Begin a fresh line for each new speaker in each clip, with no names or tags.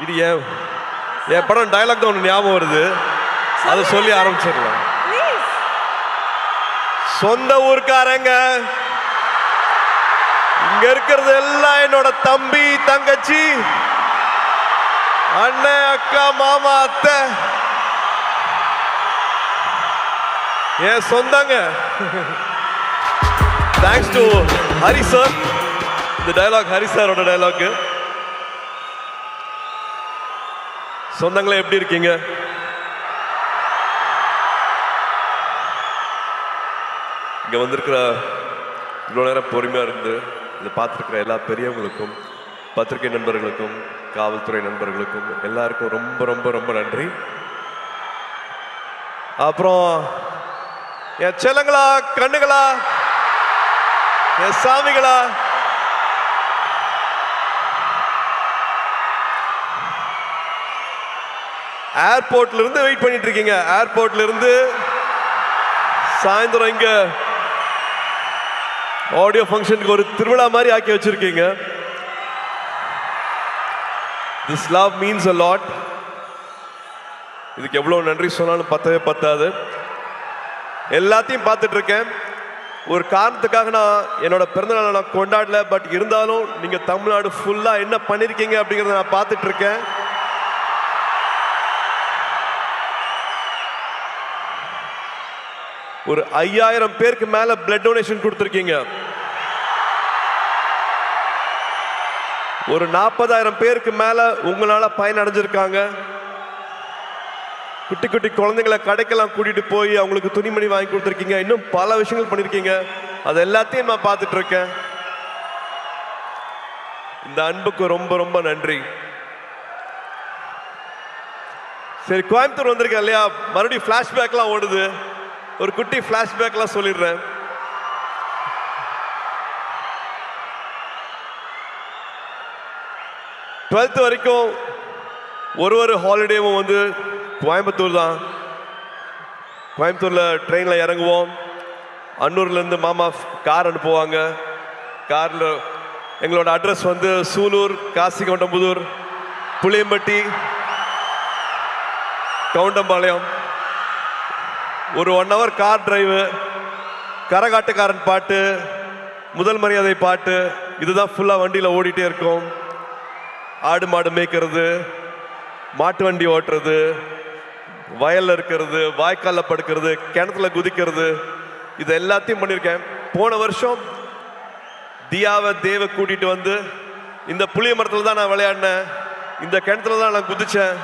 இது என் படம் டயலாக் தான் ஒன்று ஞாபகம் வருது, அதை சொல்லி ஆரம்பிச்சிடலாம். சொந்த ஊர்க்காரங்க, இங்க இருக்கிறது எல்லாம் என்னோட தம்பி தங்கச்சி அண்ணன் அக்கா மாமா அத்தை என் சொந்தங்க. Thanks to Hari sir. இந்த டயலாக் ஹரி சாரோட டயலாக். சொந்தங்களே எப்படி இருக்கீங்க? இங்க வந்திருக்கிற இவ்வளோ நேரம் பொறுமையா இருந்து இதை பார்த்துருக்கிற எல்லா பெரியவங்களுக்கும், பத்திரிகை நண்பர்களுக்கும், காவல்துறை நண்பர்களுக்கும் எல்லாருக்கும் ரொம்ப ரொம்ப ரொம்ப நன்றி. அப்புறம் என் செல்லங்களா, கண்ணுகளா, என் சாமிகளா, ஏர்போர்ட்ல இருந்து வெயிட் பண்ணிட்டு இருக்கீங்க. ஏர்போர்ட்ல இருந்து சாயந்தரம் இங்க ஆடியோ ஃபங்க்ஷனுக்கு ஒரு திருவிழா மாதிரி ஆக்கி வச்சிருக்கீங்க. This love means a lot. இதுக்கு எவ்வளவு நன்றி சொன்னாலும் பத்தவே பத்தாது. எல்லாத்தையும் பார்த்துட்டு இருக்கேன். ஒரு காரணத்துக்காக நான் என்னோட பிறந்தநாளை நான் கொண்டாடல, பட் இருந்தாலும் நீங்க தமிழ்நாடு ஃபுல்லா என்ன பண்ணிருக்கீங்க அப்படிங்கறத நான் பார்த்துட்டு இருக்கேன். ஒரு 5000 பேருக்கு மேல பிளட் டொனேஷன் கொடுத்திருக்கீங்க. ஒரு 40,000 பேருக்கு மேல உங்களால பயனடைஞ்சிருக்காங்க. குட்டி குட்டி குழந்தைங்களை கடைக்கெல்லாம் கூட்டிட்டு போய் அவங்களுக்கு துணிமணி வாங்கி கொடுத்துருக்கீங்க. இன்னும் பல விஷயங்கள் பண்ணிருக்கீங்க. அது எல்லாத்தையும் நான் பார்த்துட்டு இருக்கேன். இந்த அன்புக்கு ரொம்ப ரொம்ப நன்றி. சரி, கோயம்புத்தூர் வந்திருக்கேன் இல்லையா, மறுபடியும் பிளாஷ்பேக்லாம் ஓடுது. ஒரு குட்டி பிளாஷ்பேக்லாம் சொல்லிடுறேன். டுவெல்த் வரைக்கும் ஒரு ஹாலிடேவும் வந்து கோயம்புத்தூர் தான். கோயம்புத்தூர்ல ட்ரெயின்ல இறங்குவோம். அன்னூர்ல இருந்து மாமா கார் அனுப்புவாங்க. கார்ல எங்களோட அட்ரஸ் வந்து சூலூர், காசிகவுண்டம்புதூர், புளியம்பட்டி, கவுண்டம்பாளையம். ஒரு 1 hour கார் டிரைவு, கரகாட்டுக்காரன் பாட்டு, முதல் மரியாதை பாட்டு, இதுதான் ஃபுல்லா வண்டியில ஓடிட்டே இருக்கும். ஆடு மாடு மேய்க்கிறது, மாட்டு வண்டி ஓட்டுறது, வயல்ல இருக்கிறது, வாய்க்கால்ல படுக்கிறது, கிணத்துல குதிக்கிறது, இது எல்லாத்தையும் பண்ணியிருக்கேன். போன வருஷம் தியாவை தேவை கூட்டிட்டு வந்து இந்த புளிய மரத்துல தான் நான் விளையாடினேன், இந்த கிணத்துல தான் நான் குதிச்சேன்,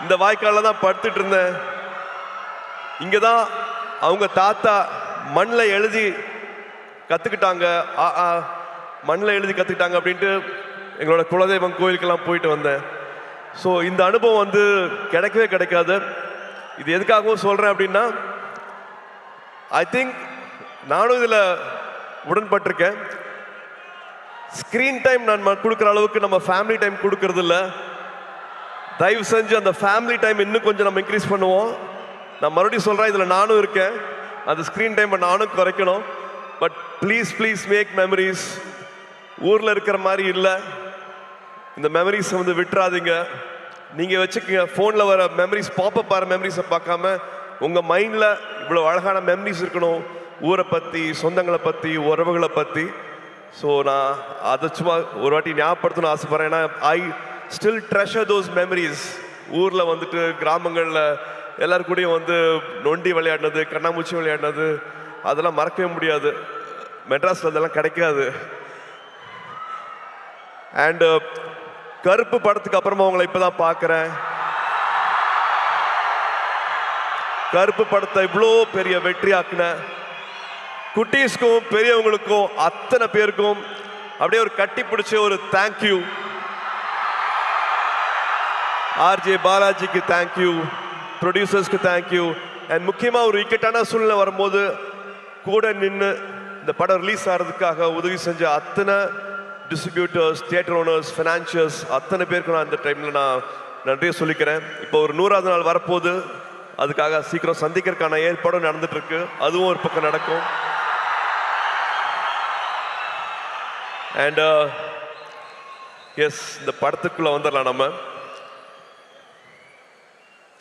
இந்த வாய்க்கால்ல தான் படுத்துட்டு இருந்தேன். இங்கதான் அவங்க தாத்தா மண்ணில் எழுதி கத்துக்கிட்டாங்க, மண்ணில் எழுதி கத்துக்கிட்டாங்க அப்படின்ட்டு எங்களோட குலதெய்வம் கோயிலுக்கெல்லாம் போயிட்டு வந்தேன். ஸோ இந்த அனுபவம் வந்து கிடைக்கவே கிடைக்காது. இது எதுக்காகவும் சொல்றேன் அப்படின்னா, ஐ திங்க் நானும் இதில் உடன்பட்டிருக்கேன். ஸ்க்ரீன் டைம் நான் கொடுக்குற அளவுக்கு நம்ம ஃபேமிலி டைம் கொடுக்கறது இல்லை. தயவு செஞ்சு அந்த ஃபேமிலி டைம் இன்னும் கொஞ்சம் நம்ம இன்க்ரீஸ் பண்ணுவோம். நான் மறுபடியும் சொல்கிறேன், இதில் நானும் இருக்கேன். அந்த ஸ்க்ரீன் டைமை நானும் குறைக்கணும். But please please make memories. ஊரில் இருக்கிற மாதிரி இல்லை, இந்த மெமரிஸ் வந்து விட்டுறாதீங்க. நீங்கள் வச்சுக்கோங்க. ஃபோனில் வர மெமரிஸ், பாப்பப் ஆகிற மெமரிஸை பார்க்காம உங்கள் மைண்டில் இவ்வளோ அழகான மெமரிஸ் இருக்கணும், ஊரை பற்றி, சொந்தங்களை பற்றி, உறவுகளை பற்றி. ஸோ நான் அதை சும்மா ஒரு வாட்டி ஞாபகப்படுத்தணும்னு ஆசைப்பட்றேன். ஏன்னா I still treasure those memories. ஊரில் வந்துட்டு கிராமங்களில் எல்லாரு கூடயும் வந்து நொண்டி விளையாடினது, கண்ணாமூச்சி விளையாடினது, அதெல்லாம் மறக்கவே முடியாது. மெட்ராஸில் அதெல்லாம் கிடைக்காது. அண்ட் கருப்பு படத்துக்கு அப்புறமா உங்களை இப்பதான் பார்க்குறேன். கருப்பு படத்தை இவ்வளோ பெரிய வெற்றி ஆக்குன குட்டீஸ்க்கும் பெரியவங்களுக்கும் அத்தனை பேருக்கும் அப்படியே ஒரு கட்டி பிடிச்ச ஒரு தேங்க்யூ. ஆர்ஜே பாலாஜிக்கு தேங்க்யூ, ப்ரொடியூசர்ஸ்க்கு தேங்க்யூ. அண்ட் முக்கியமாக ஒரு இக்கட்டான சூழ்நிலை வரும்போது கூட நின்று இந்த படம் ரிலீஸ் ஆகிறதுக்காக உதவி செஞ்ச அத்தனை டிஸ்ட்ரிபியூட்டர்ஸ், தியேட்டர் ஓனர்ஸ், ஃபினான்ஷியர்ஸ், அத்தனை பேருக்கு நான் இந்த டைமில் நான் நன்றியை சொல்லிக்கிறேன். இப்போ ஒரு 100வது நாள் வரப்போகுது. அதுக்காக சீக்கிரம் சந்திக்கிறதுக்கான ஏற்பாடும் நடந்துட்டு இருக்கு. அதுவும் ஒரு பக்கம் நடக்கும். அண்ட் எஸ், இந்த படத்துக்குள்ள வந்துடலாம். நம்ம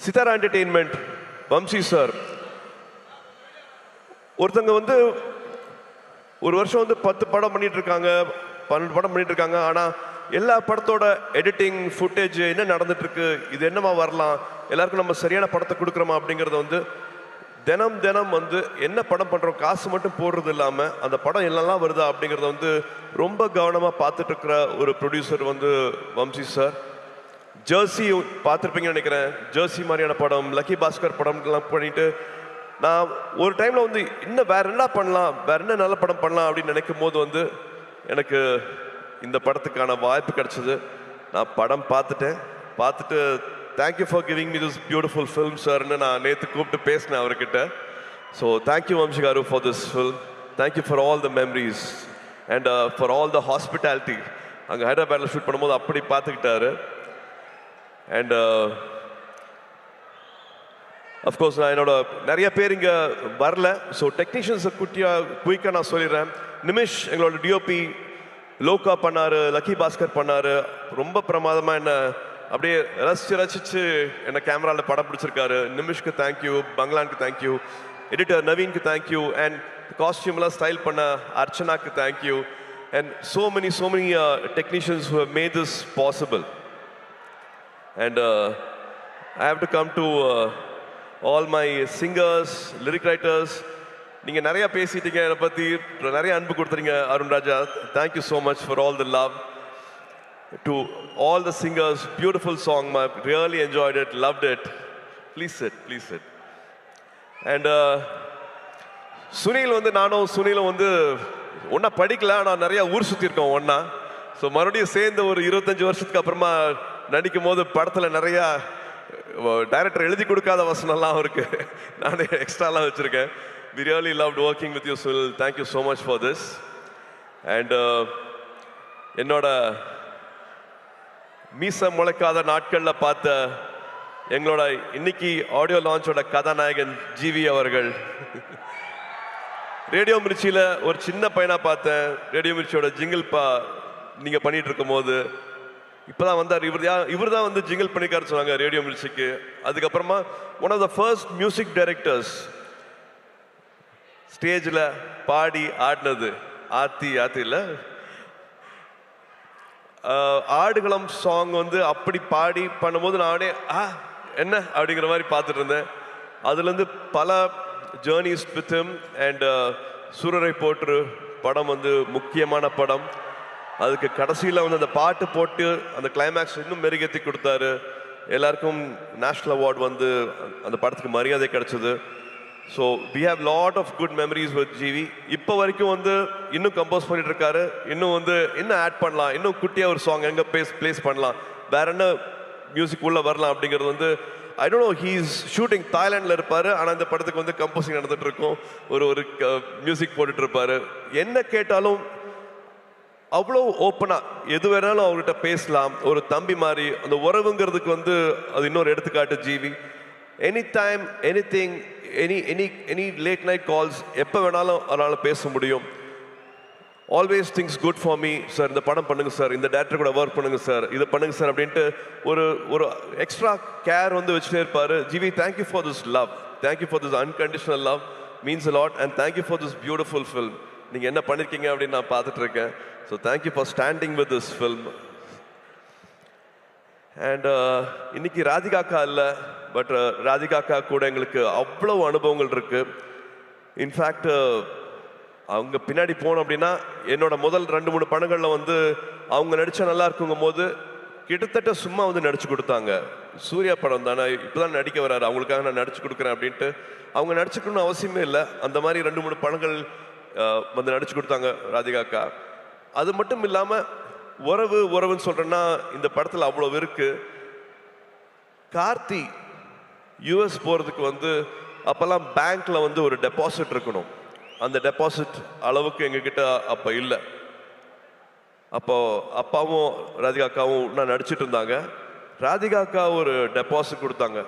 சித்தாரா என்டர்டெயின்மெண்ட், வம்சி சார். ஒருத்தங்க வந்து ஒரு வருஷம் வந்து 10 படம் பண்ணிட்டு இருக்காங்க, 12 படம் பண்ணிட்டு இருக்காங்க. ஆனால் எல்லா படத்தோட எடிட்டிங் ஃபுட்டேஜ் என்ன நடந்துட்டு இருக்கு, இது என்னமா வரலாம், எல்லாருக்கும் நம்ம சரியான படத்தை கொடுக்குறோமா அப்படிங்கிறத வந்து தினம் தினம் வந்து என்ன படம் பண்ணுறோம், காசு மட்டும் போடுறது இல்லாமல் அந்த படம் என்னெல்லாம் வருதா அப்படிங்கிறத வந்து ரொம்ப கவனமாக பார்த்துட்டு இருக்கிற ஒரு ப்ரொடியூசர் வந்து வம்சி சார். ஜெர்சி பார்த்துருப்பீங்கன்னு நினைக்கிறேன். ஜெர்சி மாதிரியான படம், லக்கி பாஸ்கர் படம்லாம் பண்ணிட்டு நான் ஒரு டைமில் வந்து இன்னும் வேற என்ன பண்ணலாம், வேற என்ன நல்ல படம் பண்ணலாம் அப்படின்னு நினைக்கும் போது வந்து எனக்கு இந்த படத்துக்கான வாய்ப்பு கிடைச்சது. நான் படம் பார்த்துட்டு thank you for giving me this beautiful film சார்னு நான் நேற்று கூப்பிட்டு பேசினேன் அவர்கிட்ட. So thank you Vamsi garu for this film. Thank you for all the memories and for all the hospitality. அங்கே ஹைதராபாத்தில் ஷூட் பண்ணும்போது அப்படி பார்த்துக்கிட்டாரு. அண்ட் அஃப்கோர்ஸ் நான் என்னோட நிறைய பேர் இங்கே வரல. ஸோ டெக்னீஷியன்ஸை குயிக்காக நான் சொல்லிடுறேன். நிமிஷ் எங்களோட டிஓபி, லோகா பண்ணார், லக்கி பாஸ்கர் பண்ணார். ரொம்ப பிரமாதமாக என்னை அப்படியே ரசிச்சு என்னை கேமராவில் படம் பிடிச்சிருக்காரு. நிமிஷ்க்கு தேங்க்யூ, பங்களானுக்கு தேங்க்யூ, எடிட்டர் நவீனுக்கு தேங்க்யூ, அண்ட் காஸ்டியூம்லாம் ஸ்டைல் பண்ண அர்ச்சனாக்கு thank you, and so many technicians who have made this possible. And I have to come to all my singers, lyric writers. நீங்கள் நிறையா பேசிட்டீங்க, என்னை பற்றி நிறைய அன்பு கொடுத்துறீங்க. Arun Raja, thank you so much for all the love. To all the singers, beautiful song, I really enjoyed it, loved it. Please sit. And Sunil வந்து நானும் சுனிலும் வந்து ஒன்றா படிக்கல, ஆனால் நிறையா ஊர் சுற்றிருக்கோம் ஒன்றா. ஸோ மறுபடியும் சேர்ந்து ஒரு 25 வருஷத்துக்கு அப்புறமா நடிக்கும் போது படத்தில் நிறையா டைரக்டர் எழுதி கொடுக்காத வசனம்லாம் அவருக்கு நானே எக்ஸ்ட்ராலாம் வச்சுருக்கேன். We really loved working with you, Sunil. Thank you so much for this. And என்னோட மீச முளைக்காத நாட்களில் பார்த்த எங்களோட இன்னைக்கு ஆடியோ லான்ச்சோட கதாநாயகன் ஜிவி அவர்கள். ரேடியோ மிர்ச்சியில் ஒரு சின்ன பையனாக பார்த்தேன். ரேடியோ மிர்ச்சியோட ஜிங்கிள் நீங்கள் பண்ணிட்டு இருக்கும் போது இப்போதான் வந்தார். இவர் தான் வந்து ஜிங்கிள் பண்ணிக்காரு சொன்னாங்க ரேடியோ மிர்ச்சிக்கு. அதுக்கப்புறமா one of the first music directors ஸ்டேஜில் பாடி ஆடினது ஆத்தியில் ஆடுகளம் சாங் வந்து அப்படி பாடி பண்ணும்போது நானே என்ன அப்படிங்கிற மாதிரி பார்த்துட்டு இருந்தேன். அதுலேருந்து பல ஜேர்னிஸ் வித் ஹிம். அண்ட் சூரரை போற்று படம் வந்து முக்கியமான படம். அதுக்கு கடைசியில் வந்து அந்த பாட்டு போட்டு அந்த கிளைமேக்ஸ் இன்னும் மெருகேற்றி கொடுத்தாரு. எல்லாருக்கும் நேஷ்னல் அவார்டு வந்து அந்த படத்துக்கு மரியாதை கிடைச்சது. So we have lot of good memories with GV. இப்போ வரைக்கும் வந்து இன்னும் கம்போஸ் பண்ணிட்டு இருக்காரு. இன்னும் ஆட் பண்ணலாம், இன்னும் குட்டியாக ஒரு சாங் எங்கே பிளேஸ் பண்ணலாம், வேற என்ன மியூசிக் உள்ள வரலாம் அப்படிங்கிறது வந்து I don't know. He is shooting தாய்லாண்டில் இருப்பார், ஆனால் இந்த படத்துக்கு வந்து கம்போசிங் நடந்துட்டு இருக்கும். ஒரு மியூசிக் போட்டுட்டு இருப்பாரு. என்ன கேட்டாலும் அவ்வளோ ஓப்பனாக எது வேணாலும் அவர்கிட்ட பேசலாம். ஒரு தம்பி மாதிரி அந்த உறவுங்கிறதுக்கு வந்து அது இன்னொரு எடுத்துக்காட்டு GV. Any time anything, any late night calls, எப்போ வேணாலும் அதனால் பேச முடியும். Always things good for me sir, இந்த படம் பண்ணுங்க சார், இந்த டேரக்டர் கூட ஒர்க் பண்ணுங்க சார், இதை பண்ணுங்க சார் அப்படின்ட்டு ஒரு எக்ஸ்ட்ரா கேர் வந்து வச்சுட்டே இருப்பார். GV, thank you for this love, thank you for this unconditional love, means a lot. And thank you for this beautiful film. நீங்கள் என்ன பண்ணியிருக்கீங்க அப்படின்னு நான் பார்த்துட்டு இருக்கேன். So thank you for standing with this film. அண்ட் இன்னைக்கு ராதிகாக்கா இல்லை, பட் ராதிகாக்கா கூட எங்களுக்கு அவ்வளோ அனுபவங்கள் இருக்கு. இன்ஃபேக்ட் அவங்க பின்னாடி போனோம் அப்படின்னா என்னோட முதல் 2-3 படங்களில் வந்து அவங்க நடிச்சா நல்லா இருக்குங்கும் போது கிட்டத்தட்ட சும்மா வந்து நடிச்சு கொடுத்தாங்க. சூர்யா படம் தானே, இப்போதான் நடிக்க வராரு, அவங்களுக்காக நான் நடிச்சு கொடுக்குறேன் அப்படின்ட்டு அவங்க நடிச்சுக்கணும்னு அவசியமே இல்லை. அந்த மாதிரி 2-3 படங்கள் வந்து நடிச்சு கொடுத்தாங்க ராதிகாக்கா. அது மட்டும் இல்லாமல் உறவுன்னு சொல்கிறேன்னா இந்த படத்தில் அவ்வளோ இருக்கு. கார்த்தி யூஎஸ் போகிறதுக்கு வந்து அப்போல்லாம் பேங்க்கில் வந்து ஒரு டெபாசிட் இருக்கணும். அந்த டெபாசிட் அளவுக்கு எங்ககிட்ட அப்போ இல்லை. அப்போ அப்பாவும் ராதிகாக்காவும் நான் நடிச்சிட்டு இருந்தாங்க. ராதிகாக்கா ஒரு டெபாசிட் கொடுத்தாங்க,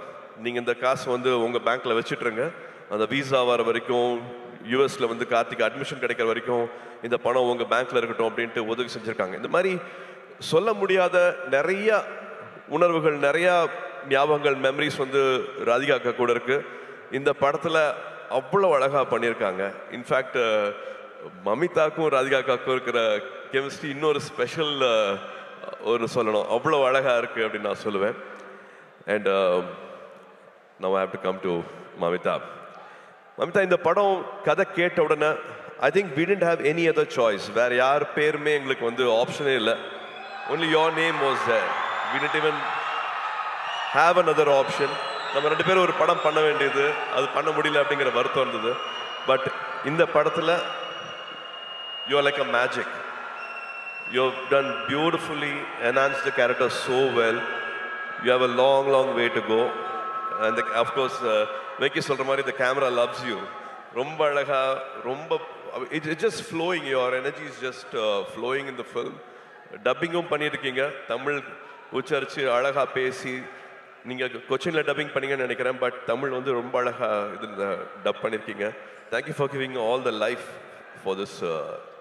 நீங்கள் இந்த காசு வந்து உங்கள் பேங்க்கில் வச்சுட்ருங்க, அந்த வீசா வர வரைக்கும் யூஎஸில் வந்து கார்த்திக் அட்மிஷன் கிடைக்கிற வரைக்கும் இந்த பணம் உங்கள் பேங்க்கில் இருக்கட்டும் அப்படின்ட்டு உதவி செஞ்சுருக்காங்க. இந்த மாதிரி சொல்ல முடியாத நிறையா உணர்வுகள், நிறையா ஞாபகங்கள் மெமரிஸ் வந்து ராதிகா அக்கா கூட இருக்கு. இந்த படத்துல அவ்வளோ அழகா பண்ணியிருக்காங்க. இன்ஃபேக்ட் மமிதாக்கும் ராதிகா அக்காவுக்கும் இருக்கிற கெமிஸ்ட்ரி இன்னொரு ஸ்பெஷல் ஒரு சொல்லணும், அவ்வளோ அழகா இருக்கு அப்படின்னு நான் சொல்லுவேன். And now I have to come to Mamitha. Mamitha, இந்த படம் கதை கேட்ட உடனே I think we didn't have any other choice. வேற யார் பேருமே எங்களுக்கு வந்து ஆப்ஷனே இல்லை. only your name was there. we didn't even have another option. நம்ம ரெண்டு பேரும் ஒரு படம் பண்ண வேண்டியது, அது பண்ண முடியல அப்படிங்கிற வருத்தம் இருந்தது. பட் இந்த படத்தில் you are like a magic. You have done beautifully, enhanced the character so well. You have a long way to go. And of course Venky சொல்ற மாதிரி the camera loves you. ரொம்ப அழகா, ரொம்ப it's just flowing. Your energy is just flowing in the film. டப்பிங்கும் பண்ணியிருக்கீங்க, தமிழ் உச்சரித்து அழகா பேசி. நீங்கள் கொச்சினில் டப்பிங் பண்ணீங்கன்னு நினைக்கிறேன், பட் தமிழ் வந்து ரொம்ப அழகா இதில் டப் பண்ணியிருக்கீங்க. Thank you for giving all the life for this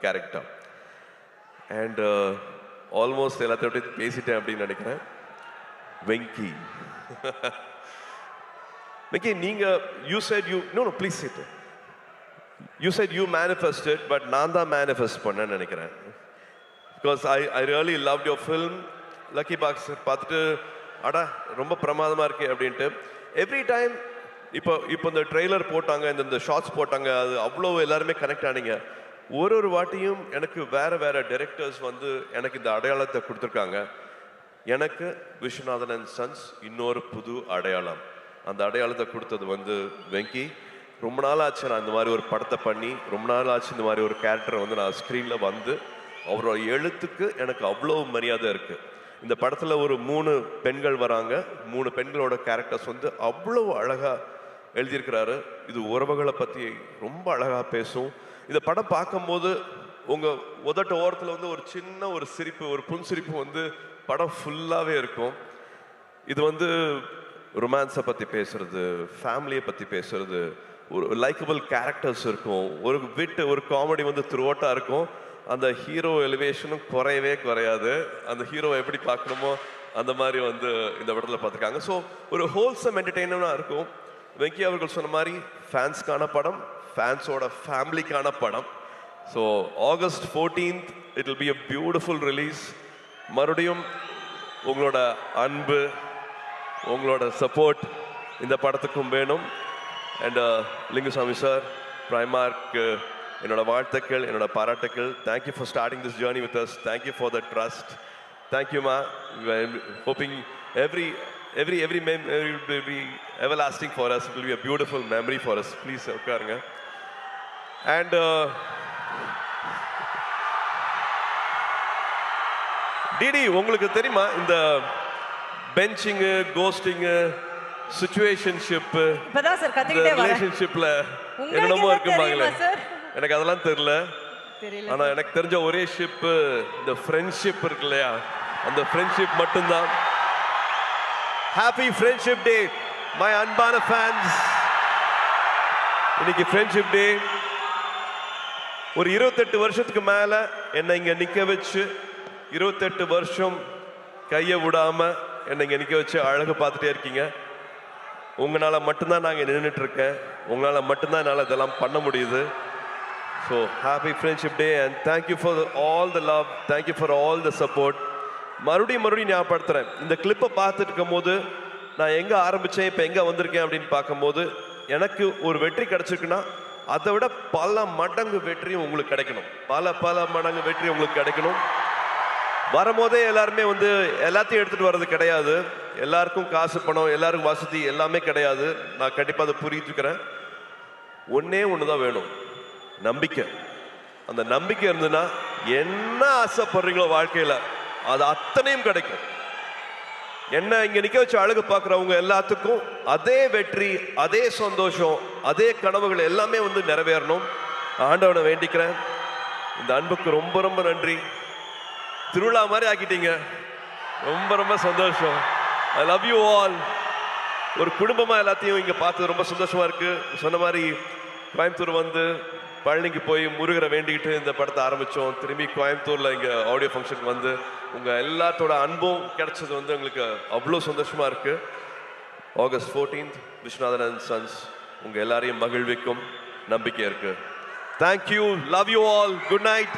character. And almost எல்லாத்தையும் பற்றி பேசிட்டேன் அப்படின்னு நினைக்கிறேன். வெங்கி, வெங்கி, நீங்கள் you said you know please sit. You said you manifested, but நான் தான் மேனிஃபெஸ்ட் பண்ணேன்னு நினைக்கிறேன். Because I really loved your film. Lucky box பார்த்துட்டு அடா ரொம்ப பிரமாதமாக இருக்கு அப்படின்ட்டு எவ்ரி டைம். இப்போ இந்த ட்ரெய்லர் போட்டாங்க, இந்த ஷார்ட்ஸ் போட்டாங்க, அது அவ்வளோ எல்லாருமே கனெக்ட் ஆனீங்க. ஒரு வாட்டியும் எனக்கு வேற டைரக்டர்ஸ் வந்து எனக்கு இந்த அடையாளத்தை கொடுத்துருக்காங்க. எனக்கு விஸ்வநாதன் அண்ட் சன்ஸ் இன்னொரு புது அடையாளம். அந்த அடையாளத்தை கொடுத்தது வந்து வெங்கி. ரொம்ப நாள் ஆச்சு நான் இந்த மாதிரி ஒரு படத்தை பண்ணி, ரொம்ப நாள் ஆச்சு இந்த மாதிரி ஒரு கேரக்டரை வந்து நான் ஸ்க்ரீனில் வந்து. அவரோட எழுத்துக்கு எனக்கு அவ்வளோ மரியாதை இருக்குது. இந்த படத்தில் ஒரு 3 பெண்கள் வராங்க. 3 பெண்களோட கேரக்டர்ஸ் வந்து அவ்வளோ அழகாக எழுதியிருக்கிறாரு. இது உறவுகளை பற்றி ரொம்ப அழகாக பேசும். இந்த படம் பார்க்கும்போது உங்கள் உதட்ட ஓரத்தில் வந்து ஒரு சின்ன ஒரு சிரிப்பு, ஒரு புன்சிரிப்பு வந்து படம் ஃபுல்லாகவே இருக்கும். இது வந்து ரொமான்ஸை பற்றி பேசுறது, ஃபேமிலியை பற்றி பேசுறது, ஒரு லைக்கபிள் கேரக்டர்ஸ் இருக்கும், ஒரு விட்டு ஒரு காமெடி வந்து த்ரூஅவுட்டாக இருக்கும். அந்த ஹீரோ எலிவேஷனும் குறையாது. அந்த ஹீரோவை எப்படி பார்க்கணுமோ அந்த மாதிரி வந்து இந்த படத்தில் பார்த்துருக்காங்க. ஸோ ஒரு ஹோல்சம் என்டர்டெயினராக இருக்கும். வெங்கி அவர்கள் சொன்ன மாதிரி ஃபேன்ஸ்க்கான படம், ஃபேன்ஸோட ஃபேமிலிக்கான படம். So August 14th it will be a beautiful release. மறுபடியும் உங்களோட அன்பு, உங்களோட சப்போர்ட் இந்த படத்துக்கும் வேணும். அண்ட் லிங்குசாமி சார், பிரைமார்க் என்னோட வாழ்த்துக்கள், என்னோட பாராட்டுக்கள். Thank you for starting this journey with us. Thank you for the trust. தேங்க்யூமா. Hoping every memory will be everlasting for us. It will be a beautiful memory for us. Please உட்காருங்க. And DD, உங்களுக்கு தெரியுமா இந்த பெஞ்சிங்கு, கோஸ்டிங்கு, situationship,
இப்பதான் sir கத்திக்கிட்டே வரேன்.
ரிலேஷன்ஷிப்ல என்னென்னமோ இருக்குமாங்களே, எனக்கு அதெல்லாம் தெரியல. ஆனா எனக்கு தெரிஞ்ச ஒரே ஷிப் இந்த ஃப்ரெண்ட்ஷிப் இருக்கு இல்லையா, அந்த ஃப்ரெண்ட்ஷிப் மட்டும்தான். ஹாப்பி ஃப்ரெண்ட்ஷிப் டே மை அன்பான ஃபேன்ஸ். இன்னைக்கு ஃப்ரெண்ட்ஷிப் டே. ஒரு 28 வருஷத்துக்கு மேல என்னை இங்க நிக்க வச்சு, 28 வருஷம் கையை விடாம என்னை இங்க நிக்க வச்சு அழகு பார்த்துட்டே இருக்கீங்க. உங்களால மட்டும்தான் நாங்க நின்றுட்டு இருக்கேன். உங்களால மட்டும்தான் என்னால் இதெல்லாம் பண்ண முடியுது. So happy friendship day and thank you for all the love, thank you for all the support. மறுபடியும் ஞாபகப்படுத்துறேன், இந்த கிளிப்பை பார்த்துட்டு இருக்கும் போது நான் எங்கே ஆரம்பித்தேன், இப்போ எங்கே வந்திருக்கேன் அப்படின்னு பார்க்கும்போது எனக்கு ஒரு வெற்றி கிடைச்சிருக்குன்னா அதை விட பல மடங்கு வெற்றி உங்களுக்கு கிடைக்கணும். பல மடங்கு வெற்றி உங்களுக்கு கிடைக்கணும். வரும்போதே எல்லாருமே வந்து எல்லாத்தையும் எடுத்துகிட்டு வர்றது கிடையாது. எல்லாருக்கும் காசு, பணம், எல்லாருக்கும் வசதி எல்லாமே கிடையாது. நான் கண்டிப்பாக அதை புரிஞ்சுக்கிறேன். ஒன்றே ஒன்று தான் வேணும், நம்பிக்கை. அந்த நம்பிக்கை இருந்ததுன்னா என்ன ஆசைப்படுறீங்களோ வாழ்க்கையில் அது அத்தனையும் கிடைக்கும். என்ன இங்கே நிற்க வச்சு அழகு பார்க்குறவங்க எல்லாத்துக்கும் அதே வெற்றி, அதே சந்தோஷம், அதே கனவுகள் எல்லாமே வந்து நிறைவேறணும். ஆண்டவனை வேண்டிக்கிறேன். இந்த அன்புக்கு ரொம்ப நன்றி. திருவிழா மாதிரி ஆக்கிட்டீங்க. ரொம்ப சந்தோஷம். I love you all. ஒரு குடும்பமாக எல்லாத்தையும் இங்கே பார்த்து ரொம்ப சந்தோஷமா இருக்கு. சொன்ன மாதிரி கோயம்புத்தூர் வந்து பழனிக்கு போய் முருகரை வேண்டிக்கிட்டு இந்த படத்தை ஆரம்பித்தோம். திரும்பி கோயம்புத்தூரில் இங்கே ஆடியோ ஃபங்க்ஷனுக்கு வந்து உங்கள் எல்லாத்தோட அன்பும் கிடைச்சது வந்து எங்களுக்கு அவ்வளோ சந்தோஷமாக இருக்குது. August 14th Viswanathan and sons உங்க எல்லாரையும் மகிழ்விக்கும் நம்பிக்கை இருக்கு. Thank you, love you all, good night.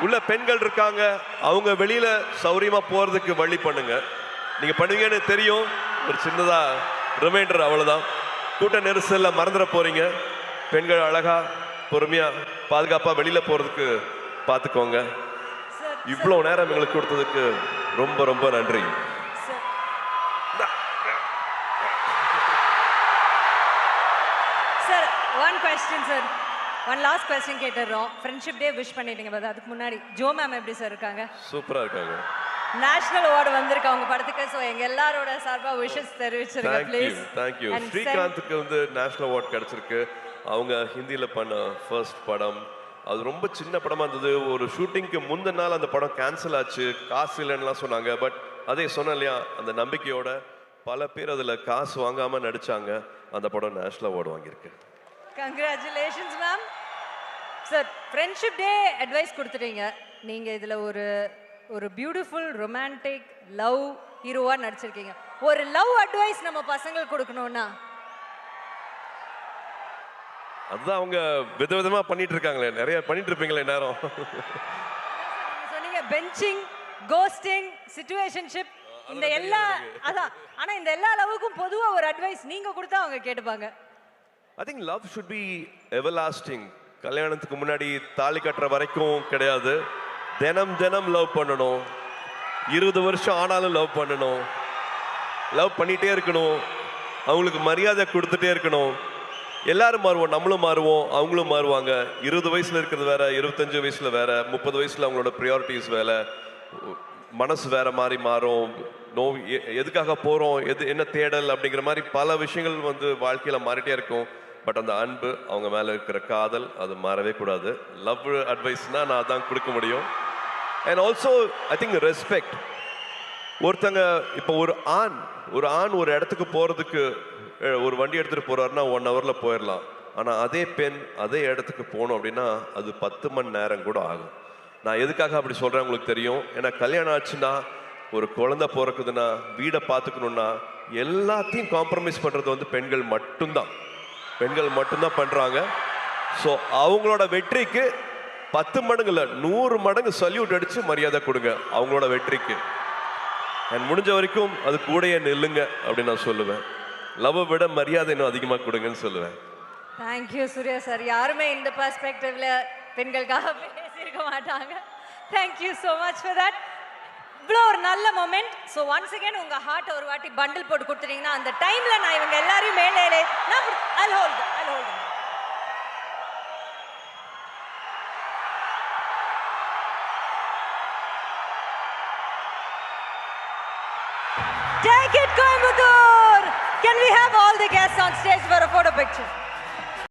உள்ள பெண்கள் இருக்காங்க, அவங்க வெளியில சௌரியமா போறதுக்கு வழி பண்ணுங்க. நீங்க பண்ணுவீங்கன்னு தெரியும். ஒரு சின்னதா ரிமைண்டர், அவ்வளவுதான். கூட்ட நெரிசல்ல மறந்துட போறீங்க. பெண்கள் அழகா பொறுமையா பாதுகாப்பா வெளியில போறதுக்கு பார்த்துக்கோங்க. இவ்வளவு நேரம் எங்களுக்கு கொடுத்ததுக்கு ரொம்ப ரொம்ப நன்றி.
Sir, one question sir. One last question கேட்டுறோம். ஃப்ரெண்ட்ஷிப் டே விஷ் பண்ணிட்டீங்க, பட் அதுக்கு முன்னாடி ஜோ மேம் எப்படி சார் இருக்காங்க?
சூப்பரா இருக்காங்க.
நேஷனல் அவார்டு வந்திருக்கு அவங்க படத்துக்கு. ஸோ எங்க எல்லாரோட சார்பா விஷஸ் தெரிவிச்சிருங்க ப்ளீஸ்.
தேங்க்யூ. ஸ்ரீகாந்துக்கு வந்து நேஷனல் அவார்டு கிடைச்சிருக்கு. அவங்க ஹிந்தியில பண்ண ஃபர்ஸ்ட் படம். அது ரொம்ப சின்ன படமா இருந்தது. ஒரு ஷூட்டிங்க்கு முந்தின நாள் அந்த படம் கேன்சல் ஆச்சு, காசு இல்லைன்னுலாம் சொன்னாங்க. பட் அதே சொன்னேன் இல்லையா, அந்த நம்பிக்கையோட பல பேர் அதில் காசு வாங்காம நடிச்சாங்க. அந்த படம் நேஷனல் அவார்டு வாங்கியிருக்கு.
Congratulations ma'am. Sir, friendship day advice கொடுத்துட்டீங்க. நீங்க இதுல ஒரு பியூட்டிஃபுல் ரொமான்டிக் லவ் ஹீரோவா நடிச்சிருக்கீங்க. ஒரு லவ் அட்வைஸ் நம்ம பசங்களுக்கு கொடுக்கணும்னா?
அதுதான் அவங்க விதவிதமா பண்ணிட்டு இருக்காங்களே, நிறைய பண்ணிட்டு இருப்பீங்களே நேரம்.
சொன்னீங்க பெஞ்சிங், கோஸ்டிங், சிச்சுவேஷன்ஷிப், இந்த எல்லா அதான். ஆனா இந்த எல்லா லவ்வுக்கும் பொதுவா ஒரு அட்வைஸ் நீங்க கொடுத்தா அவங்க கேட்டுப்பாங்க.
I think love should be everlasting. கல்யாணத்துக்கு முன்னாடி தாலி கட்டுற வரைக்கும் கிடையாது. தினம் தினம் லவ் பண்ணணும். 20 வருஷம் ஆனாலும் லவ் பண்ணணும். லவ் பண்ணிட்டே இருக்கணும். அவங்களுக்கு மரியாதை கொடுத்துட்டே இருக்கணும். எல்லாரும் மாறுவோம், நம்மளும் மாறுவோம், அவங்களும் மாறுவாங்க. 20 வயசுல இருக்கிறது வேற, 25 வயசுல வேற, 30 வயசுல அவங்களோட ப்ரியாரிட்டிஸ் வேற, மனசு வேற மாதிரி மாறும். எதுக்காக போறோம், என்ன தேடல் அப்படிங்கிற மாதிரி பல விஷயங்கள் வந்து வாழ்க்கையில மாறிட்டே இருக்கும். பட் அந்த அன்பு, அவங்க மேல இருக்கிற காதல், அது மாறவே கூடாது. லவ் அட்வைஸ்னா நான் அதான் கொடுக்க முடியும். And also I think respect. ஒருத்தங்க இப்போ ஒரு ஆண் ஒரு இடத்துக்கு போறதுக்கு ஒரு வண்டி எடுத்துட்டு போறாருன்னா 1 hourல போயிடலாம். ஆனா அதே பெண் அதே இடத்துக்கு போகணும் அப்படின்னா அது 10 மணி நேரம் கூட ஆகும். நான் எதுக்காக அப்படி சொல்றேன் உங்களுக்கு தெரியும். ஏன்னா கல்யாணம் ஆச்சுன்னா, ஒரு குழந்தை பிறக்குதுன்னா, வீடை பார்த்துக்கணும்னா, எல்லாத்தையும் காம்ப்ரமைஸ் பண்றது வந்து பெண்கள் மட்டும்தான் பண்றாங்க. ஸோ அவங்களோட வெற்றிக்கு 10 மடங்கு இல்லை, 100 மடங்கு சல்யூட் அடிச்சு மரியாதை கொடுங்க அவங்களோட வெற்றிக்கு. அண்ட் முடிஞ்ச வரைக்கும் அது கூடயே நில்லுங்க அப்படின்னு நான் சொல்லுவேன். லவ் விட மரியாதை இன்னும் அதிகமாக கொடுங்கன்னு சொல்லுவேன்.
Thank you Suriya sir. யாருமே இந்த பெர்ஸ்பெக்டிவ்ல பெண்களுக்காக பேசியிருக்க மாட்டாங்க. Thank you so much for that. இவ்வளோ ஒரு நல்ல மொமெண்ட். ஸோ ஒன்ஸ் அகேன் உங்க ஹார்ட் ஒரு வாட்டி பண்டில் போட்டு கொடுத்துட்டீங்கன்னா அந்த டைம்ல நான் இவங்க எல்லாரையும் மேலே I'll hold them. Take it, Coimbatore! Can we have all the guests on stage for a photo picture?